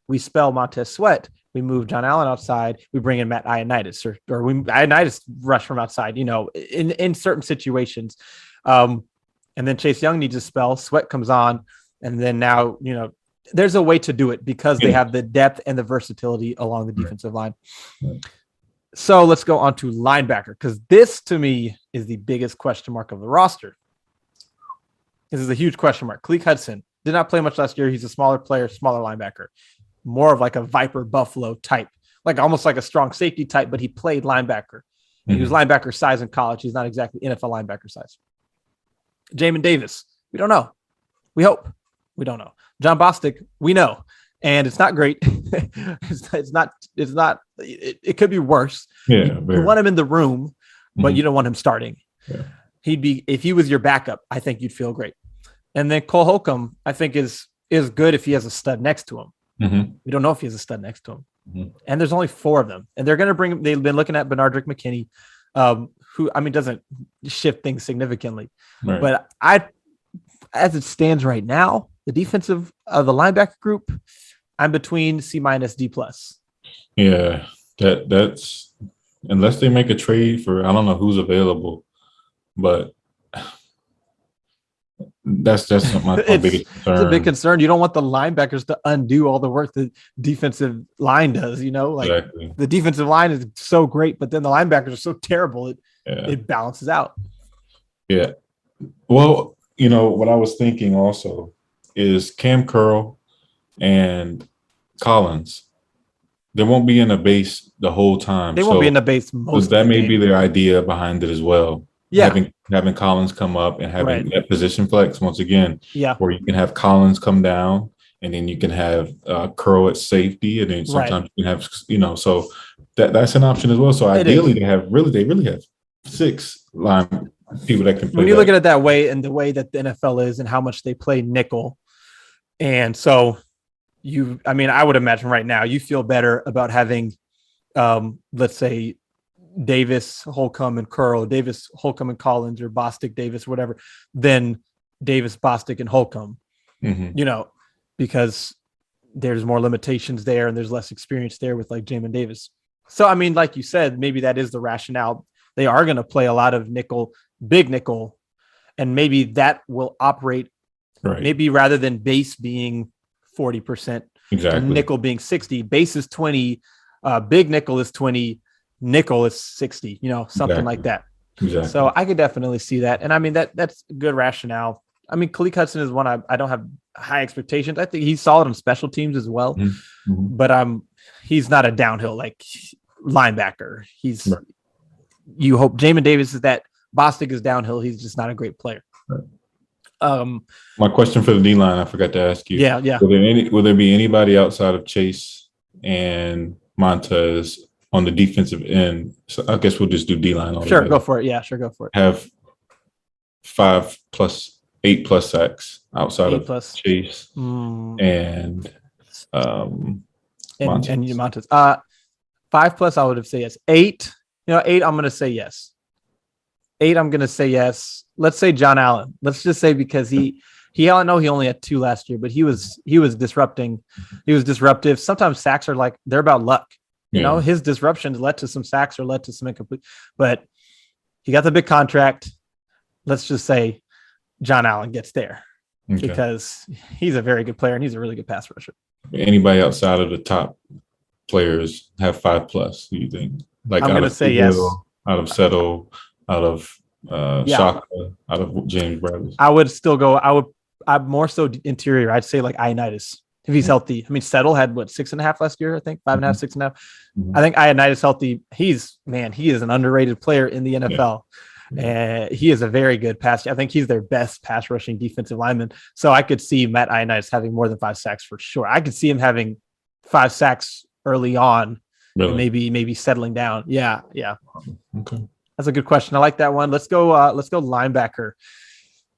We spell Montez Sweat. We move John Allen outside. We bring in Matt Ioannidis, or Ioannidis rush from outside, in certain situations. And then Chase Young needs a spell. Sweat comes on. And then now, there's a way to do it because they have the depth and the versatility along the defensive line. So let's go on to linebacker, because this to me is the biggest question mark of the roster. This is a huge question mark. Khaleke Hudson did not play much last year. He's a smaller player, smaller linebacker, more of like a Viper Buffalo type, like almost like a strong safety type, but he played linebacker. Mm-hmm. He was linebacker size in college. He's not exactly NFL linebacker size. Jamin Davis, we don't know. We hope. We don't know. John Bostic, we know. And it's not great. It could be worse. Yeah, you want him in the room, but you don't want him starting. Yeah. If he was your backup, I think you'd feel great. And then Cole Holcomb, I think is good if he has a stud next to him. Mm-hmm. We don't know if he has a stud next to him. Mm-hmm. And there's only 4 of them. And they're going to bring him. They've been looking at Benardrick McKinney, who, I mean, doesn't shift things significantly. Right. But as it stands right now, the defensive of the linebacker group, I'm between C-, D+. Yeah, that's unless they make a trade for, I don't know who's available, but that's my biggest concern. It's a big concern. You don't want the linebackers to undo all the work the defensive line does. Exactly. The defensive line is so great, but then the linebackers are so terrible. It balances out. Yeah. Well, what I was thinking also is Cam Curl and Collins. They won't be in the base the whole time. They won't be in the base most of the that may game. be their idea behind it as well. Yeah. Having Collins come up and having that position flex once again. Yeah. Where you can have Collins come down and then you can have Curl at safety, and then Right. sometimes you can have, so that's an option as well. So It is. ideally, they really have 6 line people that can play. When you look at it that way, and the way that the NFL is and how much they play nickel. And so I would imagine right now you feel better about having, let's say, Davis, Holcomb, and Curl, Davis, Holcomb, and Collins, or Bostic, Davis, whatever, than Davis, Bostic, and Holcomb, because there's more limitations there and there's less experience there with like Jamin Davis. So, I mean, like you said, maybe that is the rationale. They are going to play a lot of nickel, big nickel, and maybe that will operate maybe rather than base being 40%, exactly, nickel being 60, base is 20, big nickel is 20, nickel is 60, something like that. Exactly. So I could definitely see that. And I mean, that's good rationale. I mean, Khalil Hudson is one I don't have high expectations. I think he's solid on special teams as well, but he's not a downhill like linebacker. You hope Jamin Davis is that. Bostic is downhill. He's just not a great player. Right. My question for the D line, I forgot to ask you. Yeah. Will there be anybody outside of Chase and Montez on the defensive end? So I guess we'll just do D line. Sure, go for it. Yeah, sure, go for it. Have 8+ sacks outside of Chase and Montez. 5+, I would have said yes. 8, 8, I'm going to say yes. 8, I'm going to say yes. Let's say John Allen. Let's just say because I know he only had 2 last year, but he was disrupting. He was disruptive. Sometimes sacks are like, they're about luck. His disruptions led to some sacks or led to some incomplete, but he got the big contract. Let's just say John Allen gets there because he's a very good player and he's a really good pass rusher. Anybody outside of the top players have 5+, do you think? Like, I'm going to say yes. Out of Settle, out of Shaka, out of James Bradley. I would still go. I'm more so interior. I'd say like Ioannidis if he's healthy. I mean, Settle had 6.5 last year, I think 5.5, 6.5. I think Ioannidis healthy. He is an underrated player in the NFL. And he is a very good pass. I think he's their best pass rushing defensive lineman. So I could see Matt Ioannidis having more than 5 sacks for sure. I could see him having 5 sacks early on, and maybe settling down. Yeah. Okay. That's a good question. I like that one. Let's go linebacker.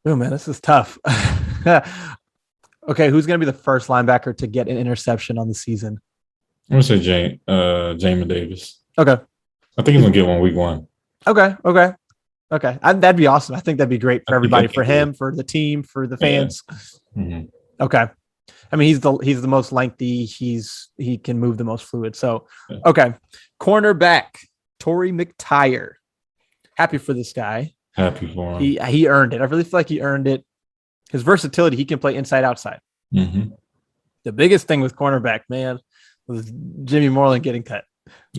Oh man, this is tough. Okay, who's going to be the first linebacker to get an interception on the season? I'm going to say Jamin Davis. Okay. I think he's going to get one week 1. Okay. That'd be awesome. I think that'd be great for everybody, for him, for the team, for the fans. Okay. I mean, he's the most lengthy. He can move the most fluid. So, okay. Cornerback, Torrey McTyer. Happy for this guy. Happy for him. He earned it. I really feel like he earned it. His versatility, he can play inside, outside. The biggest thing with cornerback, man, was Jimmy Moreland getting cut.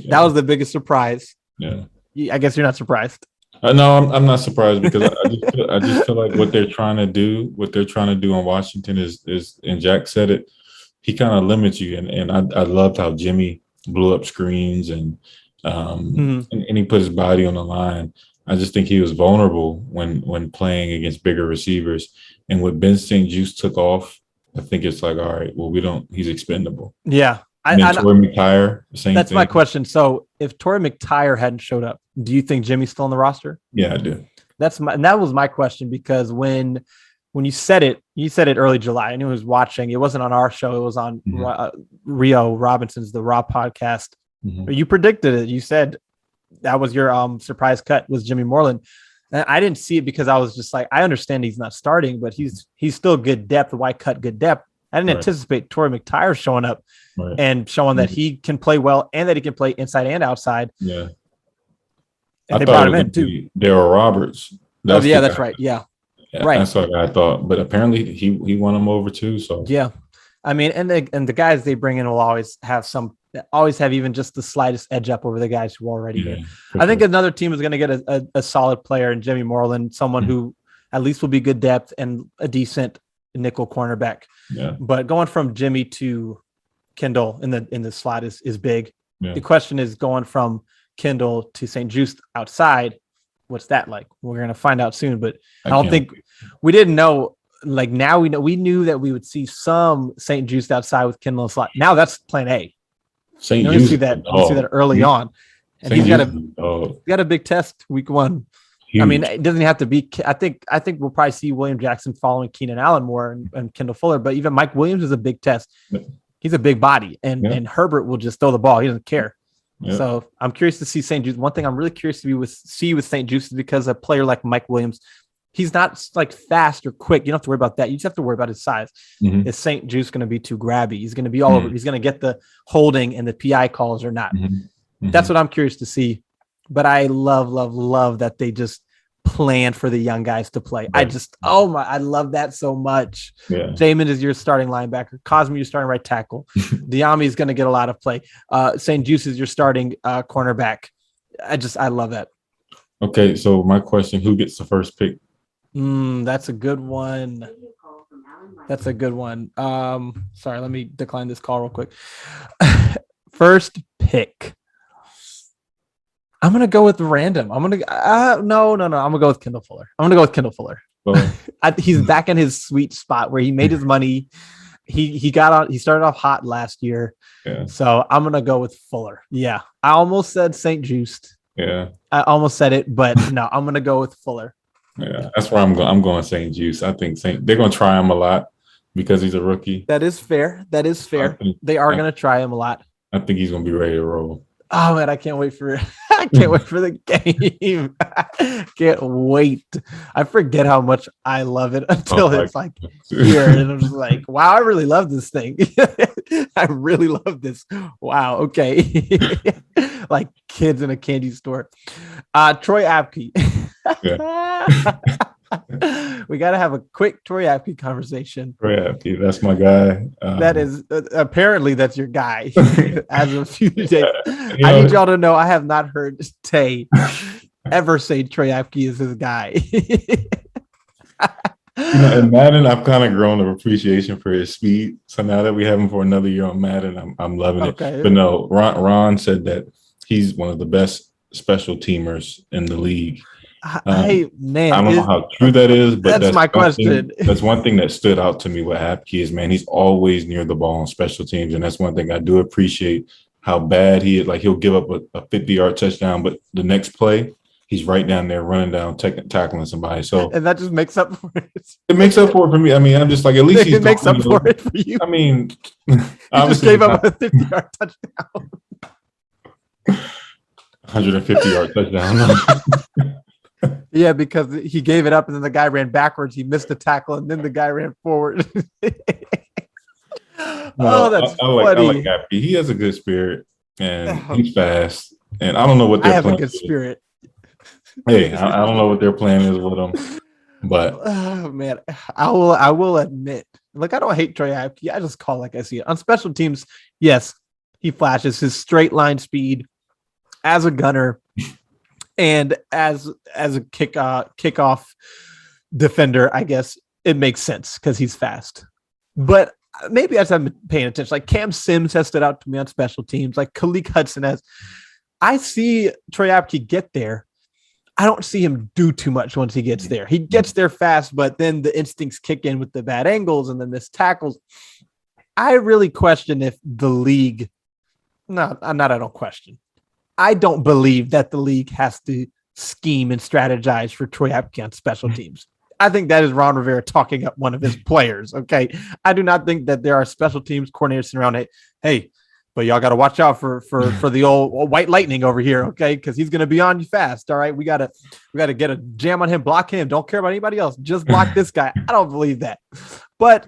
That was the biggest surprise. Yeah. I guess you're not surprised. No, I'm not surprised because I just feel like what they're trying to do in Washington is, and Jack said it, he kind of limits you. And I loved how Jimmy blew up screens and he put his body on the line. I just think he was vulnerable when playing against bigger receivers. And when Ben St. Juste took off, I think it's like, all right, well, he's expendable. Yeah. Torrey McTyer, same that's thing. my question. So if Torrey McTyer hadn't showed up, do you think Jimmy's still on the roster? Yeah, I do. That was my question, because when you said it early July. I knew I was watching. It wasn't on our show. It was on Rio Robinson's The Raw podcast. You predicted it. You said that was your surprise cut was Jimmy Moreland. And I didn't see it because I was just like, I understand he's not starting, but he's still good depth. Why cut good depth? I didn't anticipate Torrey McTyer showing up and showing that he can play well and that he can play inside and outside. Yeah. And they brought him in too. Darryl Roberts. That's right. Yeah. Right. That's what I thought. But apparently he won him over too. So yeah. I mean, and the guys they bring in will always have even just the slightest edge up over the guys who are already here. I think another team is going to get a solid player in Jimmy Moreland, someone who at least will be good depth and a decent nickel cornerback. Yeah. But going from Jimmy to Kendall in the slot is big. Yeah. The question is going from Kendall to St. Juste outside. What's that like? We're going to find out soon, but I don't think we didn't know like now we knew that we would see some St. Juice outside with Kendall and slot. Now that's plan A. St. You Juice see that early on, and St. he's Juice got a big test week 1. huge. I mean, it doesn't have to be. I think we'll probably see William Jackson following Keenan Allen more and Kendall Fuller, but even Mike Williams is a big test. He's a big body, and Herbert will just throw the ball. He doesn't care. Yeah. So I'm curious to see St. Juice. One thing I'm really curious to see with St. Juice is because a player like Mike Williams, he's not like fast or quick. You don't have to worry about that. You just have to worry about his size. Mm-hmm. Is St. Juice going to be too grabby? He's going to be all over. He's going to get the holding and the PI calls or not. Mm-hmm. That's what I'm curious to see. But I love that they just plan for the young guys to play. Right. I love that so much. Yeah. Jamin is your starting linebacker. Cosme, your starting right tackle. Diami is going to get a lot of play. St. Juice is your starting cornerback. I love that. Okay, so my question, who gets the first pick? That's a good one. Sorry, let me decline this call real quick. First pick. I'm going to go with random. I'm going to no. I'm going to go with Kendall Fuller. He's back in his sweet spot where he made his money. He started off hot last year. Yeah. So I'm going to go with Fuller. Yeah. I almost said St. Juice. Yeah. I almost said it, but no, I'm going to go with Fuller. Yeah. That's where I'm going St. Juice. I think they're going to try him a lot because he's a rookie. That is fair. They are going to try him a lot. I think he's going to be ready to roll. Oh man, I can't wait for the game. Can't wait. I forget how much I love it until it's like here, and I'm just like, wow, I really love this thing. I really love this. Wow, okay. Like kids in a candy store. Troy Apke. We got to have a quick Troy Apke conversation. Troy Apke, that's my guy. That is apparently that's your guy. As of a few days, I need y'all to know I have not heard Tay ever say Troy Apke is his guy. In Madden, I've kind of grown an appreciation for his speed. So now that we have him for another year on Madden, I'm loving it. But no, Ron said that he's one of the best special teamers in the league. I don't know how true that is, but that's my question. That's one thing that stood out to me with Apke is, man, he's always near the ball on special teams. And that's one thing I do appreciate how bad he is. Like he'll give up a 50-yard touchdown, but the next play, he's right down there running down, tackling somebody. So and that just makes up for it. It makes up for it for me. I mean, I'm just like, at least it makes up for it for you. I mean, he just gave up a 50-yard touchdown. 150-yard touchdown. Yeah, because he gave it up and then the guy ran backwards. He missed the tackle and then the guy ran forward. That's funny. I like Apke. He has a good spirit and he's fast. And I don't know what they're playing. I have a good spirit. Hey, I don't know what their plan is with him, but oh man, I will admit, like I don't hate Troy Apke. I just call like I see it on special teams. Yes, he flashes his straight line speed as a gunner. And as a kickoff defender, I guess it makes sense because he's fast. But maybe I just haven't been paying attention. Like Cam Sims has stood out to me on special teams. Like Khalil Hudson has. I see Troy Apke get there. I don't see him do too much once he gets there. He gets there fast, but then the instincts kick in with the bad angles and the missed tackles. I really question if the league. No, I don't question. I don't believe that the league has to scheme and strategize for Troy Apke on special teams. I think that is Ron Rivera talking up one of his players. Okay. I do not think that there are special teams coordinators sitting around. Hey, but y'all got to watch out for the old white lightning over here. Okay. Cause he's going to be on you fast. All right. We got to get a jam on him, block him. Don't care about anybody else. Just block this guy. I don't believe that, but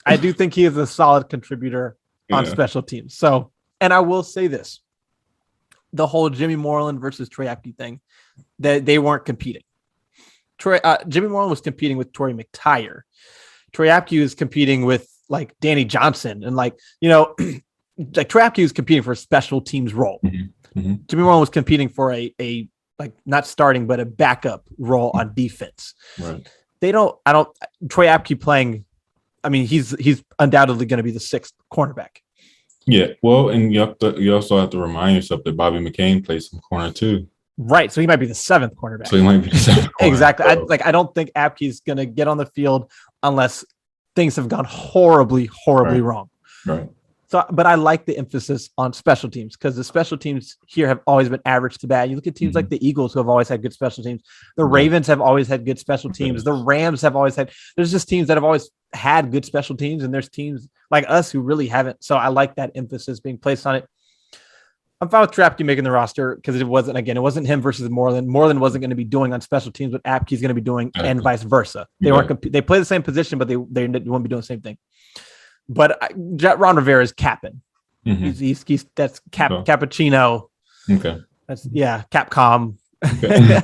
I do think he is a solid contributor on special teams. So, and I will say this. The whole Jimmy Moreland versus Troy Apke thing, that they weren't competing. Jimmy Moreland was competing with Torrey McTyer. Troy Apke was competing with like Danny Johnson and like, like Troy Apke was competing for a special teams role. Mm-hmm. Mm-hmm. Jimmy Moreland was competing for a like not starting, but a backup role on defense. Right. Troy Apke playing. I mean, he's undoubtedly going to be the 6th cornerback. Yeah, well, and you also have to remind yourself that Bobby McCain plays some corner too. Right, so he might be the 7th cornerback. So he might be the 7th corner. Exactly. I don't think Apke's going to get on the field unless things have gone horribly wrong. Right. So, but I like the emphasis on special teams because the special teams here have always been average to bad. You look at teams like the Eagles who have always had good special teams. The Ravens have always had good special teams. The Rams have always had, there's just teams that have always had good special teams. And there's teams like us who really haven't. So I like that emphasis being placed on it. I'm fine with Trapke making the roster because it wasn't him versus Moreland. Moreland wasn't going to be doing on special teams what Apke's going to be doing and vice versa. They weren't, they play the same position, but they won't be doing the same thing. But Ron Rivera is capping. He's that's cappuccino. Okay. That's Capcom. Okay.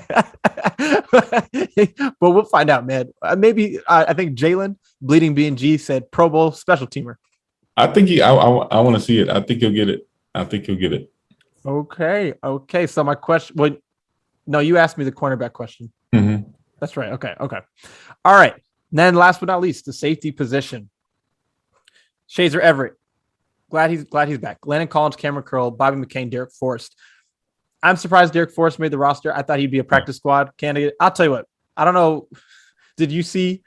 But we'll find out, man. Maybe I think Jalen Bleeding B&G said Pro Bowl special teamer. I think I want to see it. I think he'll get it. Okay. So my question. Well, no, you asked me the cornerback question. That's right. Okay. All right. And then last but not least, the safety position. Shazer Everett. Glad he's back. Landon Collins, Cameron Curl, Bobby McCain, Derek Forrest. I'm surprised Derek Forrest made the roster. I thought he'd be a practice squad candidate. I'll tell you what. I don't know. Did you see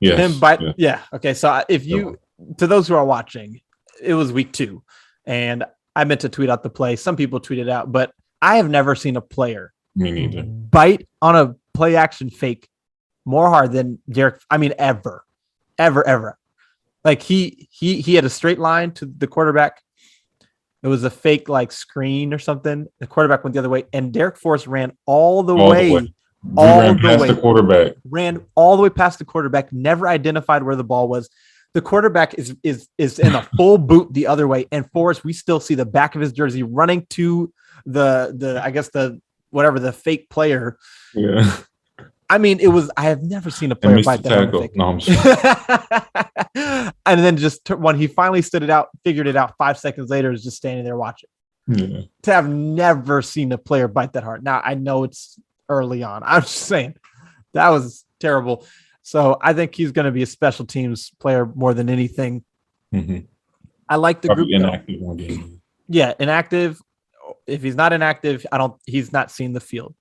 him bite? Yeah. Okay. So to those who are watching, it was week 2, and I meant to tweet out the play. Some people tweeted out, but I have never seen a player bite on a play action fake more hard than Derek. I mean, ever. Like he had a straight line to the quarterback. It was a fake like screen or something. The quarterback went the other way, and Derek Forrest ran all the way. The quarterback ran all the way past the quarterback. Never identified where the ball was. The quarterback is in a full boot the other way, and Forrest, we still see the back of his jersey running to the fake player. Yeah. I mean, I have never seen a player bite that on a fake. No, I'm sure. And then just when he finally figured it out 5 seconds later, is just standing there watching. Yeah. To have never seen a player bite that hard. Now, I know it's early on. I'm just saying that was terrible. So I think he's going to be a special teams player more than anything. I like the group. Inactive one game. Yeah, inactive. If he's not inactive, he's not seen the field.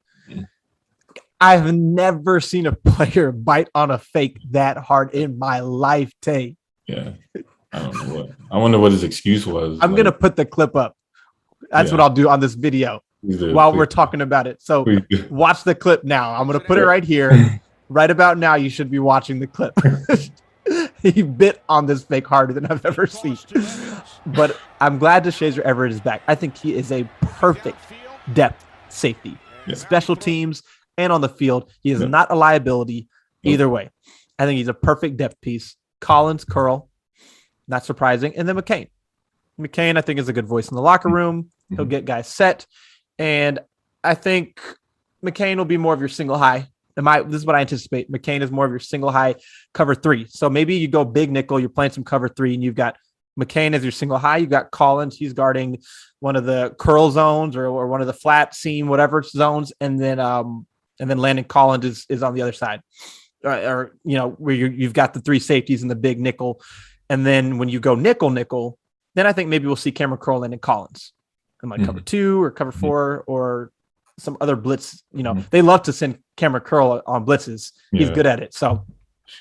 I've never seen a player bite on a fake that hard in my life, Tay. Yeah. I wonder what his excuse was. I'm going to put the clip up. That's what I'll do on this video while we're talking about it. So watch the clip now. I'm going to put it right here. Right about now, you should be watching the clip. He bit on this fake harder than I've ever seen. But I'm glad Shazer Everett is back. I think he is a perfect depth safety. Special teams and on the field. He is not a liability either way. I think he's a perfect depth piece. Collins, Curl, not surprising. And then McCain. McCain, I think, is a good voice in the locker room. He'll get guys set. And I think McCain will be more of your single high. This is what I anticipate. McCain is more of your single high cover 3. So maybe you go big nickel, you're playing some cover 3, and you've got McCain as your single high. You've got Collins. He's guarding one of the curl zones or one of the flat seam, whatever zones. And then Landon Collins is on the other side. Where you've got the 3 safeties and the big nickel. And then when you go nickel, then I think maybe we'll see Cameron Curl and Collins in like cover 2 or cover 4 or some other blitz. They love to send Cameron Curl on blitzes. He's good at it. So,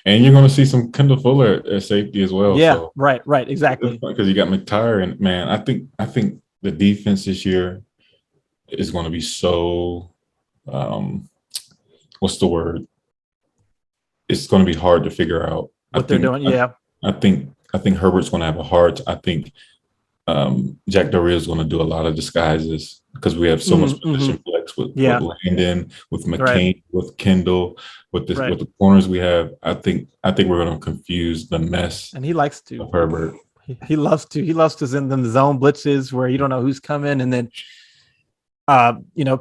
and you're going to see some Kendall Fuller at safety as well. Yeah, so. Right, exactly. Because you got McTire, and man, I think the defense this year is going to be so. What's the word? It's going to be hard to figure out what they're doing. Yeah, I think Herbert's going to have a hard. I think Jack Del Rio is going to do a lot of disguises because we have so much position flex with Landon, with McCain, with Kendall, with the corners we have. I think we're going to confuse the mess. And he likes to. Of Herbert. He loves to. He loves to send them the zone blitzes where you don't know who's coming, and then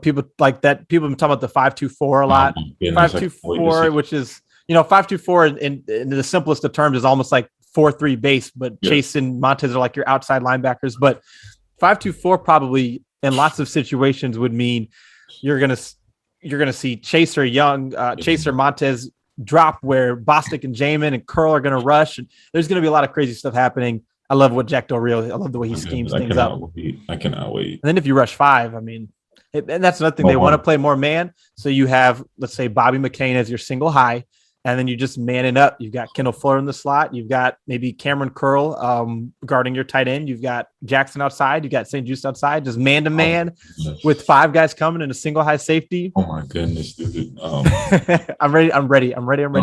people like that. People have been talking about the 5-2-4 a lot. 5-2-4, which is 5-2-4 in the simplest of terms is almost like 4-3 base, but Chase and Montez are like your outside linebackers. But 5-2-4 probably in lots of situations would mean you're gonna see Chaser Young, Chaser Montez drop where Bostic and Jamin and Curl are gonna rush, and there's gonna be a lot of crazy stuff happening. I love what Jack Del Rio. I love the way he schemes things up. I cannot wait. And then if you rush 5, I mean, and that's another thing. They want to play more man. So you have, let's say, Bobby McCain as your single high. And then you just man it up. You've got Kendall Fuller in the slot. You've got maybe Cameron Curl guarding your tight end. You've got Jackson outside. You got St. Juice outside, just man to man with 5 guys coming in a single high safety. Oh my goodness, dude. I'm ready. I'm ready.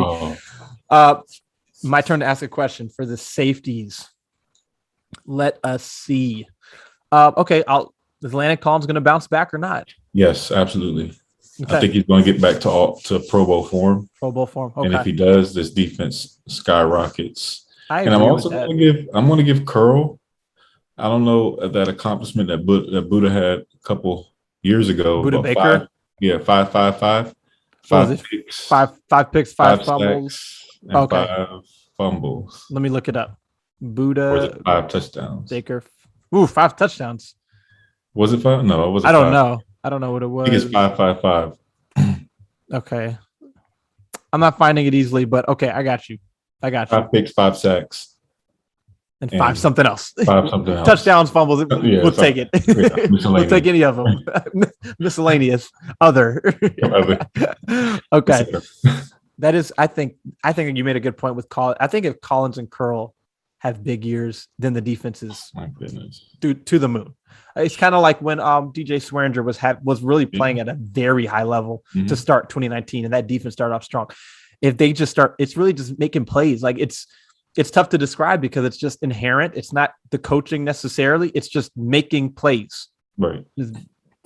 My turn to ask a question for the safeties. Let us see. Okay, is Landon Collins going to bounce back or not? Yes, absolutely. Okay. I think he's going to get back to Pro Bowl form. Pro Bowl form. Okay. And if he does, this defense skyrockets. I'm also going to give Curl. I don't know that accomplishment that Buddha had a couple years ago. Buddha Baker. 5 picks. Five picks, 5 fumbles. And 5 fumbles. Let me look it up. Buddha. Or was it 5 touchdowns? Baker. Ooh, 5 touchdowns. Was it 5? No, it wasn't. I don't know. I don't know what it was. I think it's 5. Okay. I'm not finding it easily, but okay, I got you. 5 picks, 5 sacks. And 5 something else. 5 something else. Touchdowns, fumbles. We'll take it. Yeah, we'll take any of them. Miscellaneous. Other. Okay. That is, I think you made a good point with Collins. I think if Collins and Curl have big years, then the defense is to the moon. It's kind of like when DJ Swearinger was really playing at a very high level to start 2019, and that defense started off strong. If they just start, it's really just making plays. Like it's tough to describe because it's just inherent. It's not the coaching necessarily. It's just making plays. Right.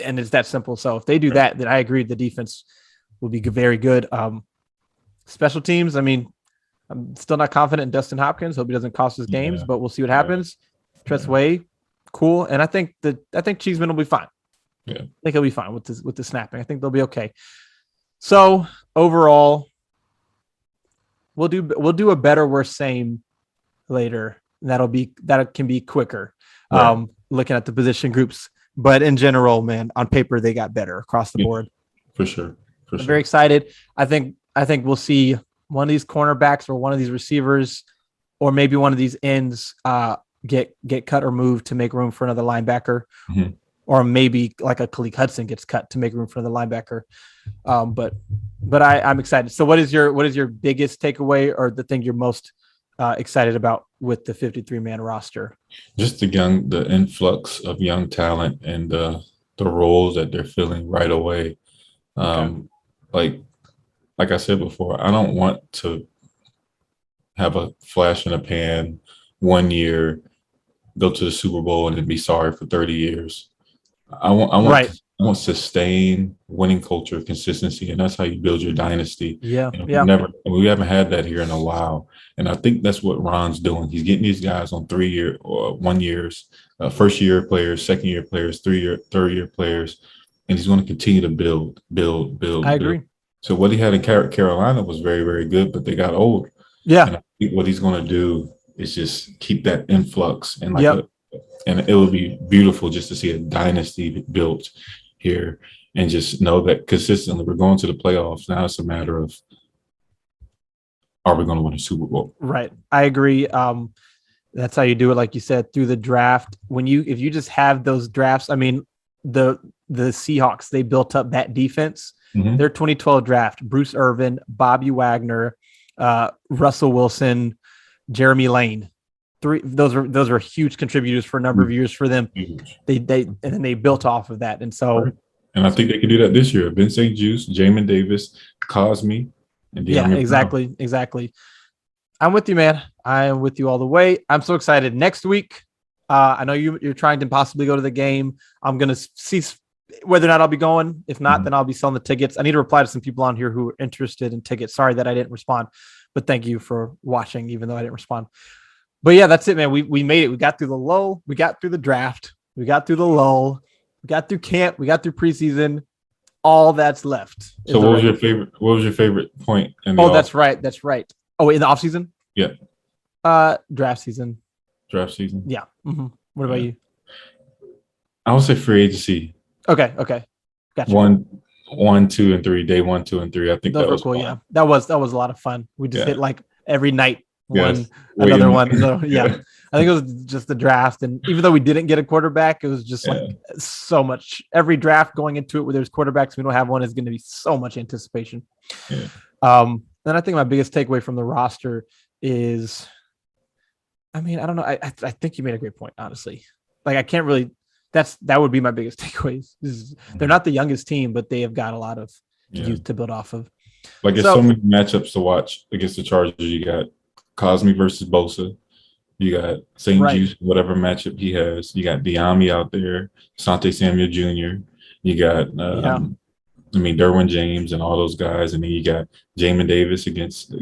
And it's that simple. So if they do that, then I agree the defense will be very good. Special teams, I mean, I'm still not confident in Dustin Hopkins. Hope he doesn't cost us games, but we'll see what happens. Tress Way, cool. And I think Cheeseman will be fine. Yeah. I think he'll be fine with the snapping. I think they'll be okay. So overall, we'll do a better, worse, same later. That can be quicker. Right. Looking at the position groups, but in general, man, on paper they got better across the board. For sure. I'm very excited. I think we'll see one of these cornerbacks or one of these receivers, or maybe one of these ends get cut or moved to make room for another linebacker, or maybe like a Khaleke Hudson gets cut to make room for another linebacker. But I'm excited. So what is your biggest takeaway or the thing you're most excited about with the 53-man roster? Just the influx of young talent and the roles that they're filling right away. Like I said before, I don't want to have a flash in the pan 1 year, go to the Super Bowl, and then be sorry for 30 years. I want sustained winning culture, consistency, and that's how you build your dynasty. We haven't had that here in a while, and I think that's what Ron's doing. He's getting these guys on 3-year or 1 years, first-year players, second-year players, third-year players, and he's going to continue to build. I agree. So what he had in Carolina was very, very good, but they got old. Yeah. And I think what he's going to do is just keep that influx and and it would be beautiful just to see a dynasty built here and just know that consistently we're going to the playoffs. Now it's a matter of, are we going to win a Super Bowl? Right. I agree. That's how you do it. Like you said, through the draft, if you just have those drafts, I mean, the Seahawks, they built up that defense. Their 2012 draft, Bruce Irvin, Bobby Wagner, Russell Wilson, Jeremy Lane. Those are huge contributors for a number of years for them. They built off of that. And so, and I think they can do that this year. Ben St. Juice, Jamin Davis, Cosme, and exactly. I'm with you, man. I am with you all the way. I'm so excited. Next week, I know you're trying to possibly go to the game. I'm going to see whether or not I'll be going. If not, then I'll be selling the tickets. I need to reply to some people on here who are interested in tickets. Sorry that I didn't respond, but thank you for watching, even though I didn't respond. But yeah, that's it, man. We made it. We got through the lull. We got through the draft. We got through the lull. We got through camp. We got through preseason. All that's left. So what was your favorite point? That's right. Oh, in the off season? Yeah. Draft season. Yeah. What about you? I would say free agency. Okay. Gotcha. 1, 2, and 3. Day 1, 2, and 3. I think those that was cool. fun. Yeah, that was a lot of fun. We just hit like every night Another one. So, yeah, I think it was just the draft, and even though we didn't get a quarterback, it was just like so much. Every draft going into it where there's quarterbacks, we don't have one, is going to be so much anticipation. Then I think my biggest takeaway from the roster is, I mean, I don't know. I think you made a great point, honestly. Like, I can't really, that would be my biggest takeaway. They're not the youngest team, but they have got a lot of youth to build off of. Like, there's so many matchups to watch against the Chargers. You got Cosme versus Bosa. You got St. Juice, whatever matchup he has. You got Diami out there, Sante Samuel Jr. You got, Derwin James and all those guys. And then you got Jamin Davis against,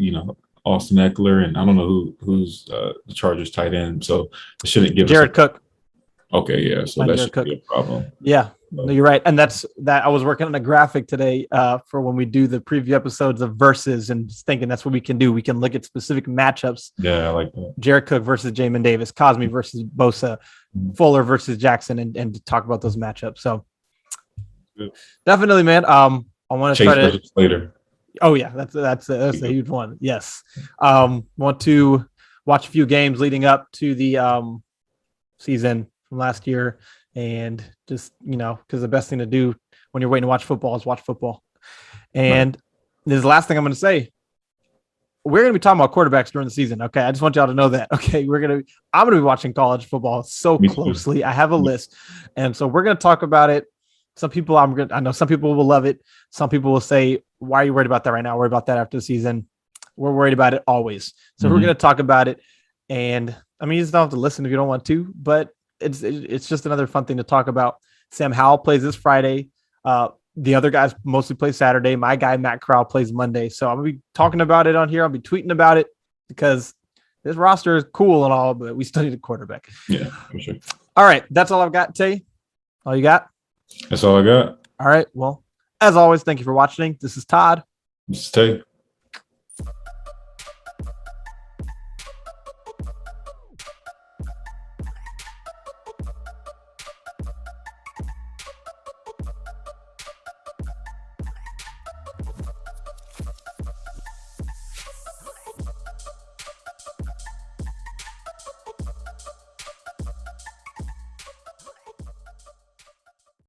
Austin Eckler. And I don't know who's the Chargers tight end. So it shouldn't give Jared Cook. Okay, yeah. So that should be a problem. Yeah. No, you're right. And that's that. I was working on a graphic today for when we do the preview episodes of versus, and just thinking that's what we can do. We can look at specific matchups. Yeah, I like that. Jared Cook versus Jamin Davis, Cosme versus Bosa, Fuller versus Jackson, and talk about those matchups. So definitely, man. I want to try to later. Oh yeah, that's a huge one. Yes. Want to watch a few games leading up to the season from last year. And just, because the best thing to do when you're waiting to watch football is watch football. And this is the last thing I'm going to say. We're going to be talking about quarterbacks during the season. Okay. I just want y'all to know that. Okay. I'm going to be watching college football so closely. I have a list. And so we're going to talk about it. Some people, I know some people will love it. Some people will say, why are you worried about that right now? Worry about that after the season. We're worried about it always. So we're going to talk about it. And I mean, you just don't have to listen if you don't want to, but it's just another fun thing to talk about. Sam Howell plays this Friday. The other guys mostly play Saturday. My guy, Matt Corral, plays Monday. So I'm going to be talking about it on here. I'll be tweeting about it because this roster is cool and all, but we still need a quarterback. Yeah, for sure. All right. That's all I've got, Tay. All you got? That's all I got. All right. Well, as always, thank you for watching. This is Todd. This is Tay.